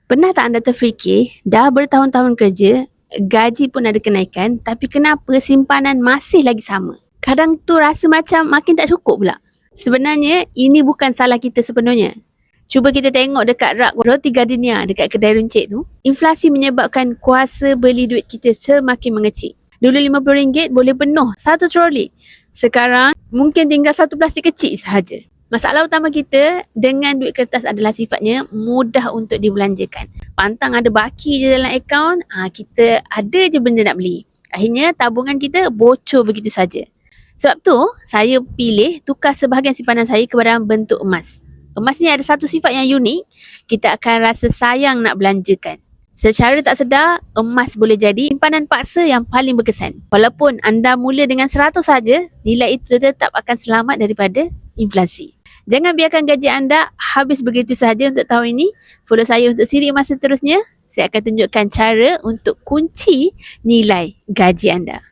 Pernah tak anda terfikir, dah bertahun-tahun kerja, gaji pun ada kenaikan, tapi kenapa simpanan masih lagi sama? Kadang tu rasa macam makin tak cukup pula. Sebenarnya, ini bukan salah kita sepenuhnya. Cuba kita tengok dekat rak roti gardenia dekat kedai runcit tu. Inflasi menyebabkan kuasa beli duit kita semakin mengecil. Dulu RM50 boleh penuh satu troli. Sekarang mungkin tinggal satu plastik kecil sahaja. Masalah utama kita dengan duit kertas adalah sifatnya mudah untuk dibelanjakan. Pantang ada baki je dalam akaun, kita ada je benda nak beli. Akhirnya tabungan kita bocor begitu saja. Sebab tu, saya pilih tukar sebahagian simpanan saya ke barang bentuk emas. Emas ni ada satu sifat yang unik, kita akan rasa sayang nak belanjakan. Secara tak sedar, emas boleh jadi simpanan paksa yang paling berkesan. Walaupun anda mula dengan 100 saja, nilai itu tetap akan selamat daripada inflasi. Jangan biarkan gaji anda habis begitu sahaja untuk tahun ini. Follow saya untuk siri emas seterusnya. Saya akan tunjukkan cara untuk kunci nilai gaji anda.